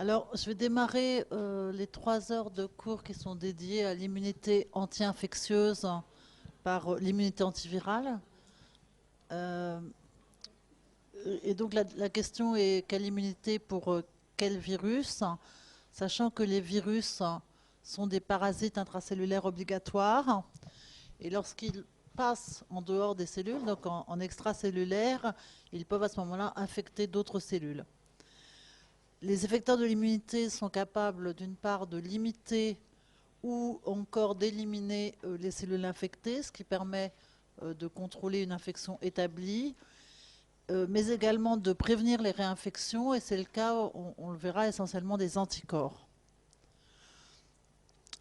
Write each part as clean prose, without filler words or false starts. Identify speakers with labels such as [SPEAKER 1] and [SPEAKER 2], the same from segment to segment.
[SPEAKER 1] Alors, je vais démarrer les 3 heures de cours qui sont dédiées à l'immunité anti-infectieuse par l'immunité antivirale. Euh, et donc, la question est quelle immunité pour quel virus, sachant que les virus sont des parasites intracellulaires obligatoires. Et lorsqu'ils passent en dehors des cellules, donc en extracellulaire, ils peuvent à ce moment-là infecter d'autres cellules. Les effecteurs de l'immunité sont capables, d'une part, de limiter ou encore d'éliminer les cellules infectées, ce qui permet de contrôler une infection établie, mais également de prévenir les réinfections, et c'est le cas, on le verra, essentiellement des anticorps.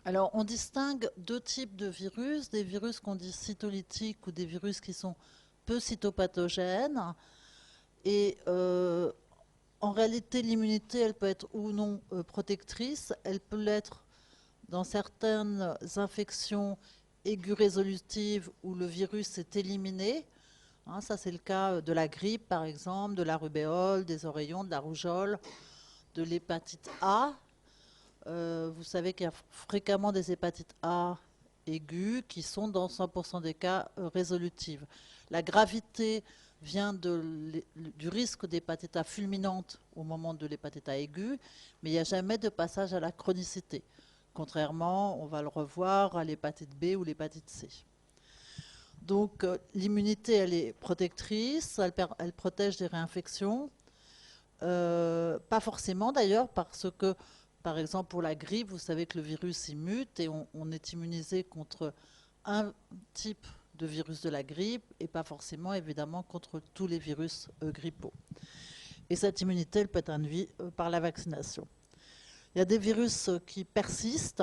[SPEAKER 1] Alors, on distingue 2 types de virus, des virus qu'on dit cytolytiques ou des virus qui sont peu cytopathogènes. Et en réalité, l'immunité, elle peut être ou non protectrice, elle peut l'être dans certaines infections aiguës résolutives où le virus est éliminé. Hein, ça, c'est le cas de la grippe, par exemple, de la rubéole, des oreillons, de la rougeole, de l'hépatite A. Vous savez qu'il y a fréquemment des hépatites A aiguës qui sont dans 100% des cas résolutives. La gravité vient du risque d'hépatite A fulminante au moment de l'hépatite A aiguë, mais il n'y a jamais de passage à la chronicité. Contrairement, on va le revoir, à l'hépatite B ou l'hépatite C. Donc l'immunité, elle est protectrice, elle protège des réinfections. Pas forcément d'ailleurs, parce que, par exemple, pour la grippe, vous savez que le virus il mute et on est immunisé contre un type de virus de la grippe et pas forcément, évidemment, contre tous les virus grippaux. Et cette immunité, elle peut être induite par la vaccination. Il y a des virus qui persistent,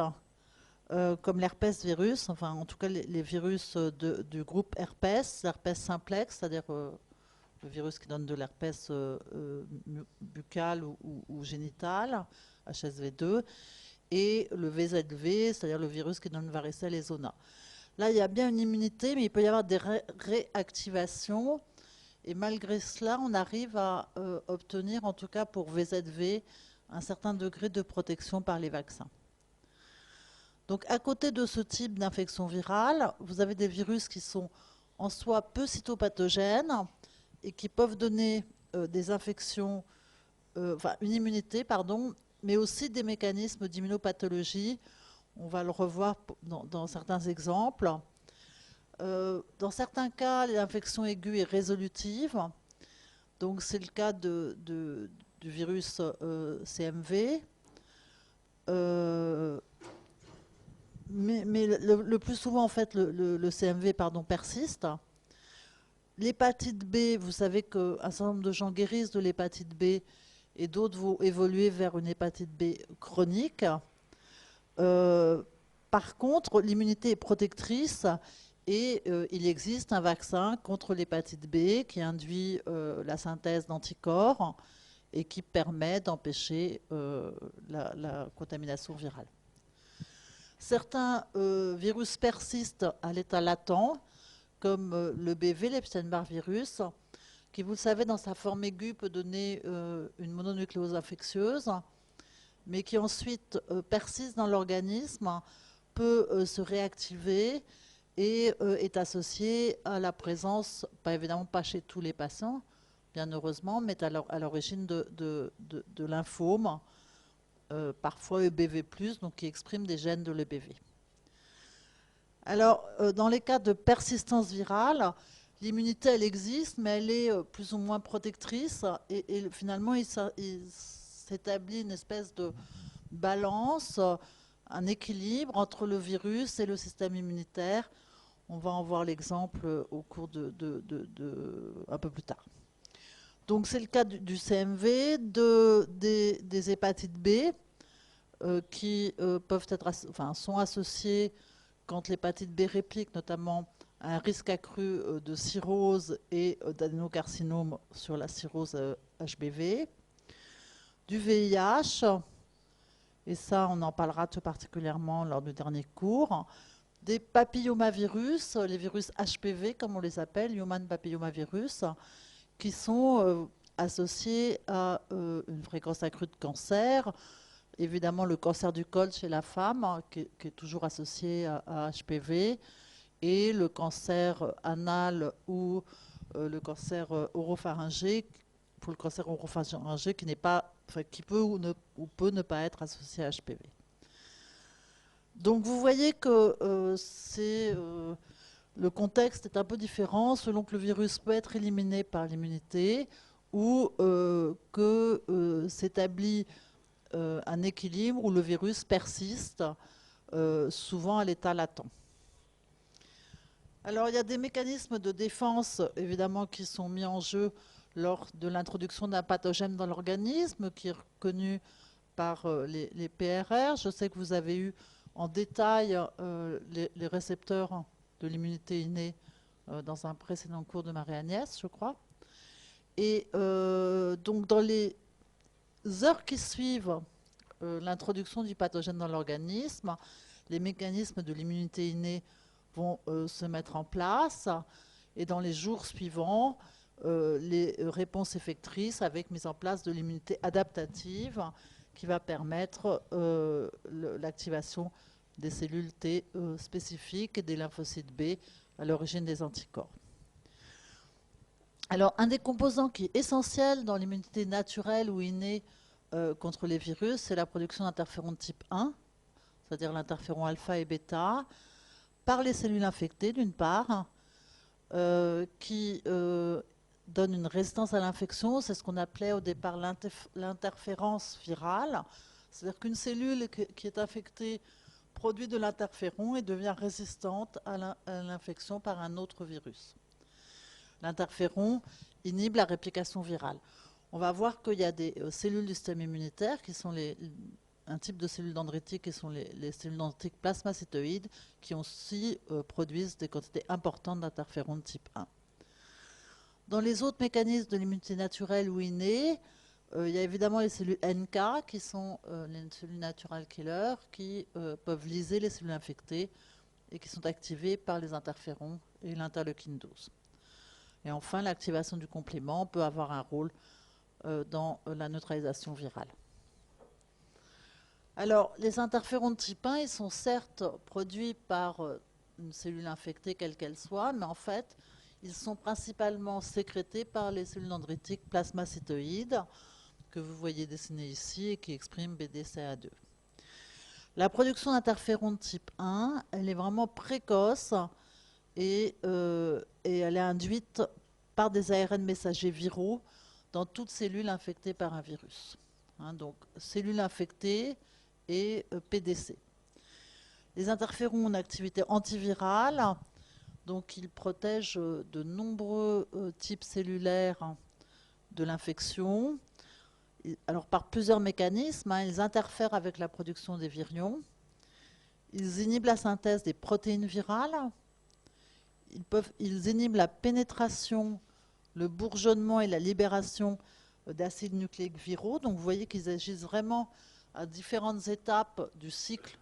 [SPEAKER 1] comme l'herpès virus, enfin en tout cas les virus du groupe herpès, l'herpès simplex, c'est-à-dire le virus qui donne de l'herpès buccal ou génital, HSV2, et le VZV, c'est-à-dire le virus qui donne varicelle et zona. Là, il y a bien une immunité, mais il peut y avoir des réactivations, et malgré cela, on arrive à obtenir, en tout cas pour VZV, un certain degré de protection par les vaccins. Donc, à côté de ce type d'infection virale, vous avez des virus qui sont en soi peu cytopathogènes et qui peuvent donner des infections, enfin une immunité, pardon, mais aussi des mécanismes d'immunopathologie. On va le revoir dans certains exemples. Dans certains cas, l'infection aiguë est résolutive. Donc, c'est le cas du virus CMV. Mais le plus souvent, en fait, le CMV persiste. L'hépatite B, vous savez qu'un certain nombre de gens guérissent de l'hépatite B et d'autres vont évoluer vers une hépatite B chronique. Par contre, l'immunité est protectrice et il existe un vaccin contre l'hépatite B qui induit la synthèse d'anticorps et qui permet d'empêcher la contamination virale. Certains virus persistent à l'état latent, comme le BV, l'Epstein-Barr virus, qui, vous le savez, dans sa forme aiguë, peut donner une mononucléose infectieuse, mais qui ensuite persiste dans l'organisme, peut se réactiver et est associé à la présence, pas évidemment pas chez tous les patients, bien heureusement, mais à l'origine de lymphomes, parfois EBV+, donc qui expriment des gènes de l'EBV. Alors, dans les cas de persistance virale, l'immunité, elle existe, mais elle est plus ou moins protectrice. Et finalement, il s'établit une espèce de balance, un équilibre entre le virus et le système immunitaire. On va en voir l'exemple au cours un peu plus tard. Donc, c'est le cas du CMV, des hépatites B, qui sont associées quand l'hépatite B réplique, notamment à un risque accru de cirrhose et d'adénocarcinome sur la cirrhose HBV, du VIH, et ça on en parlera tout particulièrement lors du dernier cours, des papillomavirus, les virus HPV comme on les appelle, Human Papillomavirus, qui sont associé à une fréquence accrue de cancer. Évidemment, le cancer du col chez la femme, hein, qui est toujours associé à HPV, et le cancer anal ou le cancer oropharyngé, pour le cancer oropharyngé qui n'est pas, enfin, qui peut ou peut ne pas être associé à HPV. Donc vous voyez que le contexte est un peu différent selon que le virus peut être éliminé par l'immunité ou que s'établit un équilibre où le virus persiste, souvent à l'état latent. Alors il y a des mécanismes de défense évidemment qui sont mis en jeu lors de l'introduction d'un pathogène dans l'organisme qui est reconnu par les PRR. Je sais que vous avez eu en détail les récepteurs de l'immunité innée dans un précédent cours de Marie-Agnès, je crois. Et donc dans les heures qui suivent l'introduction du pathogène dans l'organisme, les mécanismes de l'immunité innée vont se mettre en place et dans les jours suivants, les réponses effectrices avec mise en place de l'immunité adaptative qui va permettre l'activation des cellules T spécifiques et des lymphocytes B à l'origine des anticorps. Alors, un des composants qui est essentiel dans l'immunité naturelle ou innée contre les virus, c'est la production d'interférons de type 1, c'est-à-dire l'interféron alpha et bêta, par les cellules infectées d'une part, qui donne une résistance à l'infection. C'est ce qu'on appelait au départ l'interférence virale. C'est-à-dire qu'une cellule qui est infectée produit de l'interféron et devient résistante à l'infection par un autre virus. L'interféron inhibe la réplication virale. On va voir qu'il y a des cellules du système immunitaire qui sont un type de cellules dendritiques qui sont les cellules dendritiques plasmacytoïdes qui aussi produisent des quantités importantes d'interférons de type 1. Dans les autres mécanismes de l'immunité naturelle ou innée, il y a évidemment les cellules NK qui sont les cellules natural killer qui peuvent lyser les cellules infectées et qui sont activées par les interférons et l'interleukine 12. Et enfin, l'activation du complément peut avoir un rôle dans la neutralisation virale. Alors, les interférons de type 1, ils sont certes produits par une cellule infectée, quelle qu'elle soit, mais en fait, ils sont principalement sécrétés par les cellules dendritiques plasmacytoïdes, que vous voyez dessinées ici et qui expriment BDCA2. La production d'interférons de type 1, elle est vraiment précoce et elle est induite par des ARN messagers viraux dans toute cellule infectée par un virus. Donc, cellules infectées et PDC. Les interférons ont une activité antivirale, donc ils protègent de nombreux types cellulaires de l'infection. Alors par plusieurs mécanismes, ils interfèrent avec la production des virions, ils inhibent la synthèse des protéines virales, ils inhibent la pénétration, le bourgeonnement et la libération d'acides nucléiques viraux. Donc vous voyez qu'ils agissent vraiment à différentes étapes du cycle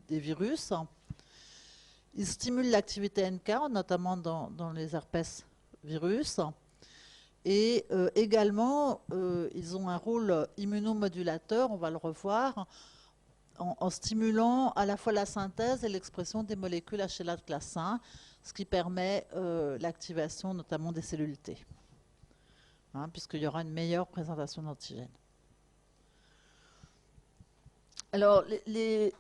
[SPEAKER 1] des virus. Ils stimulent l'activité NK, notamment dans les herpès virus. Et également, ils ont un rôle immunomodulateur, on va le revoir, en stimulant à la fois la synthèse et l'expression des molécules HLA de classe 1, ce qui permet l'activation notamment des cellules T, puisqu'il y aura une meilleure présentation d'antigènes. Alors, les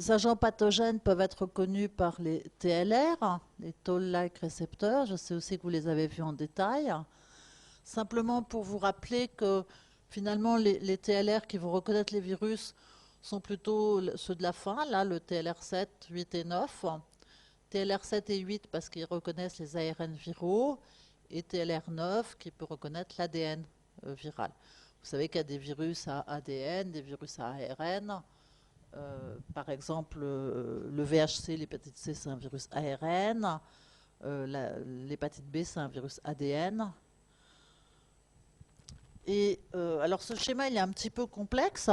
[SPEAKER 1] agents pathogènes peuvent être reconnus par les TLR, les Toll-like récepteurs. Je sais aussi que vous les avez vus en détail. Simplement pour vous rappeler que finalement, les TLR qui vont reconnaître les virus sont plutôt ceux de la fin, là, le TLR7, 8 et 9. TLR7 et 8 parce qu'ils reconnaissent les ARN viraux, et TLR9 qui peut reconnaître l'ADN viral. Vous savez qu'il y a des virus à ADN, des virus à ARN. Par exemple, le VHC, l'hépatite C, c'est un virus ARN. L'hépatite B, c'est un virus ADN. Et alors ce schéma, il est un petit peu complexe,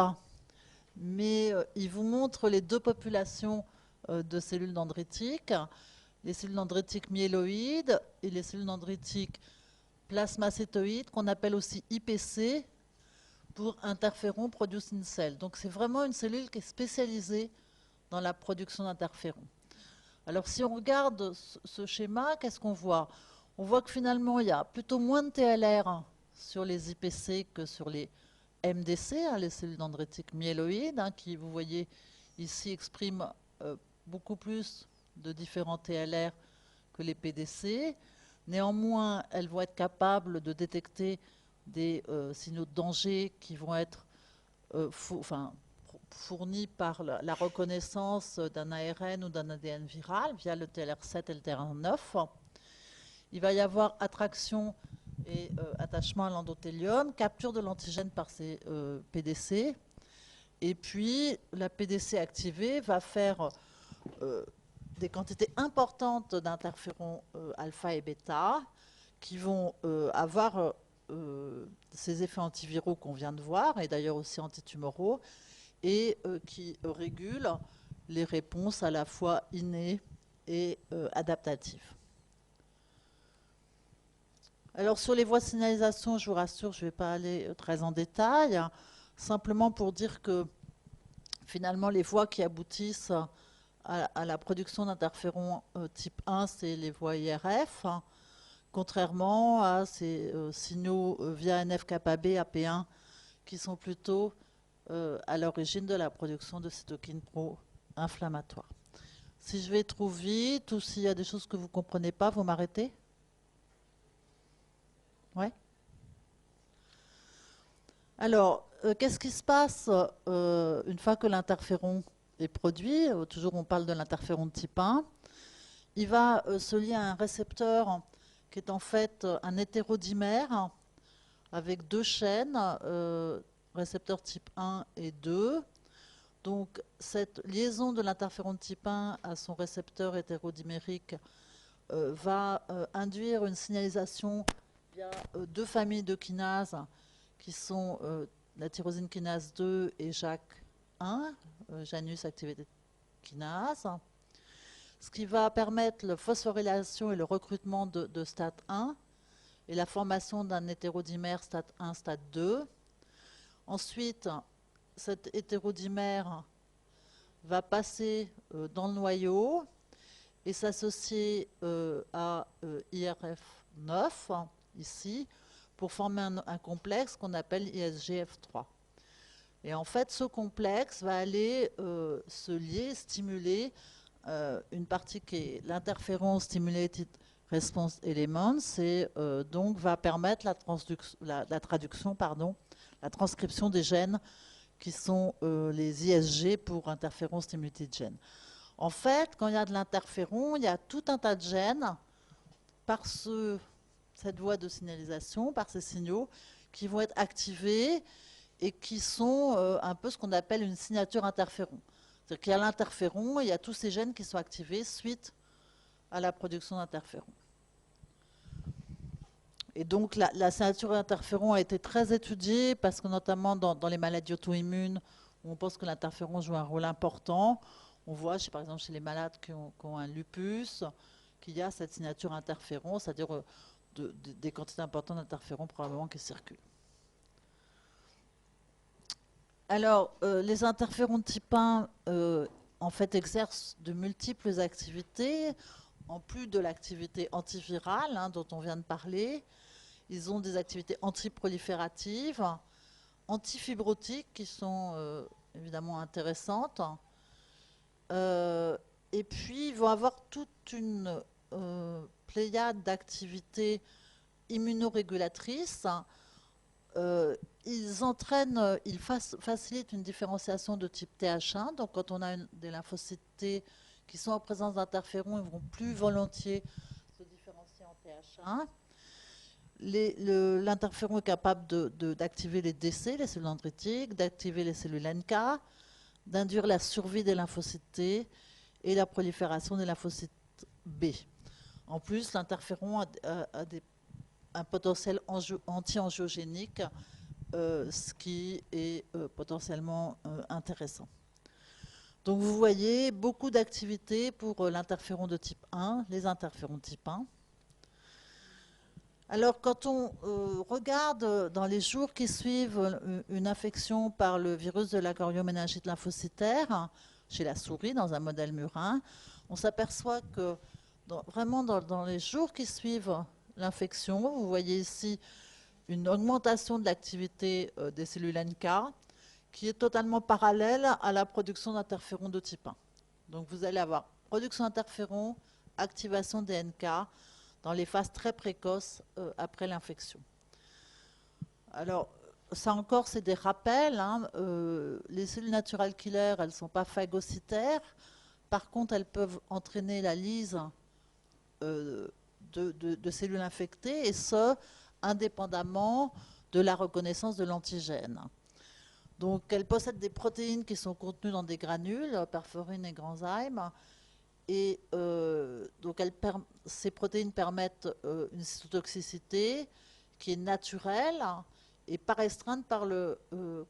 [SPEAKER 1] mais il vous montre les deux populations de cellules dendritiques, les cellules dendritiques myéloïdes et les cellules dendritiques plasmacytoïde, qu'on appelle aussi IPC, pour interféron producing cell. Donc c'est vraiment une cellule qui est spécialisée dans la production d'interférons. Alors si on regarde ce schéma, qu'est-ce qu'on voit? On voit que finalement il y a plutôt moins de TLR sur les IPC que sur les MDC, les cellules dendritiques myéloïdes, qui, vous voyez ici, expriment beaucoup plus de différents TLR que les PDC. Néanmoins, elles vont être capables de détecter des signaux de danger qui vont être fournis par la reconnaissance d'un ARN ou d'un ADN viral via le TLR7 et le TLR9. Il va y avoir attraction et attachement à l'endothélium, capture de l'antigène par ces PDC. Et puis, la PDC activée va faire des quantités importantes d'interférons alpha et bêta qui vont avoir ces effets antiviraux qu'on vient de voir, et d'ailleurs aussi antitumoraux, et qui régulent les réponses à la fois innées et adaptatives. Alors sur les voies de signalisation, je vous rassure, je ne vais pas aller très en détail, simplement pour dire que finalement les voies qui aboutissent à la production d'interférons type 1, c'est les voies IRF, contrairement à ces signaux via NF-κB, AP1, qui sont plutôt à l'origine de la production de cytokines pro-inflammatoires. Si je vais trop vite ou s'il y a des choses que vous ne comprenez pas, vous m'arrêtez? Ouais. Alors, qu'est-ce qui se passe une fois que l'interféron est produit? Toujours on parle de l'interféron de type 1. Il va se lier à un récepteur qui est en fait un hétérodimère avec deux chaînes, récepteurs type 1 et 2. Donc cette liaison de l'interféron de type 1 à son récepteur hétérodimérique va induire une signalisation via deux familles de kinases qui sont la tyrosine kinase 2 et JAK1, Janus activated kinase, ce qui va permettre la phosphorylation et le recrutement de STAT1 et la formation d'un hétérodimère STAT1, STAT2. Ensuite, cet hétérodimère va passer dans le noyau et s'associer à IRF9, ici, pour former un complexe qu'on appelle ISGF3. Et en fait, ce complexe va aller se lier, stimuler une partie qui est l'interféron stimulated response element, et donc va permettre la traduction, la transcription des gènes qui sont les ISG pour interféron stimulated gene. En fait, quand il y a de l'interféron, il y a tout un tas de gènes par cette voie de signalisation, par ces signaux, qui vont être activés et qui sont un peu ce qu'on appelle une signature interféron. C'est-à-dire qu'il y a l'interféron et il y a tous ces gènes qui sont activés suite à la production d'interféron. Et donc la signature interféron a été très étudiée parce que notamment dans les maladies auto-immunes, où on pense que l'interféron joue un rôle important, on voit par exemple chez les malades qui ont un lupus, qu'il y a cette signature interféron, c'est-à-dire des quantités importantes d'interféron probablement qui circulent. Alors, les interférons de type 1, en fait, exercent de multiples activités, en plus de l'activité antivirale dont on vient de parler. Ils ont des activités antiprolifératives, antifibrotiques qui sont évidemment intéressantes. Et puis, ils vont avoir toute une pléiade d'activités immunorégulatrices. Ils facilitent une différenciation de type TH1. Donc, quand on a des lymphocytes T qui sont en présence d'interférons, ils vont plus volontiers se différencier en TH1. L'interféron est capable d'activer les DC, les cellules dendritiques, d'activer les cellules NK, d'induire la survie des lymphocytes T et la prolifération des lymphocytes B. En plus, l'interféron a un potentiel anti-angiogénique, ce qui est potentiellement intéressant. Donc vous voyez beaucoup d'activités pour l'interféron de type 1, les interférons de type 1. Alors, quand on regarde dans les jours qui suivent une infection par le virus de la chorioméningite lymphocytaire, chez la souris, dans un modèle murin, on s'aperçoit que vraiment dans les jours qui suivent l'infection, vous voyez ici une augmentation de l'activité des cellules NK qui est totalement parallèle à la production d'interférons de type 1. Donc vous allez avoir production d'interférons, activation des NK dans les phases très précoces après l'infection. Alors, ça encore, c'est des rappels. Hein. Les cellules natural killer, elles ne sont pas phagocytaires. Par contre, elles peuvent entraîner la lyse de cellules infectées, et ce, indépendamment de la reconnaissance de l'antigène. Donc, elles possèdent des protéines qui sont contenues dans des granules, perforine et granzyme, et donc ces protéines permettent une cytotoxicité qui est naturelle et pas restreinte par le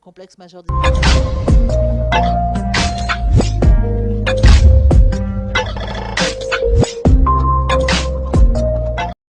[SPEAKER 1] complexe majeur d'inhibition.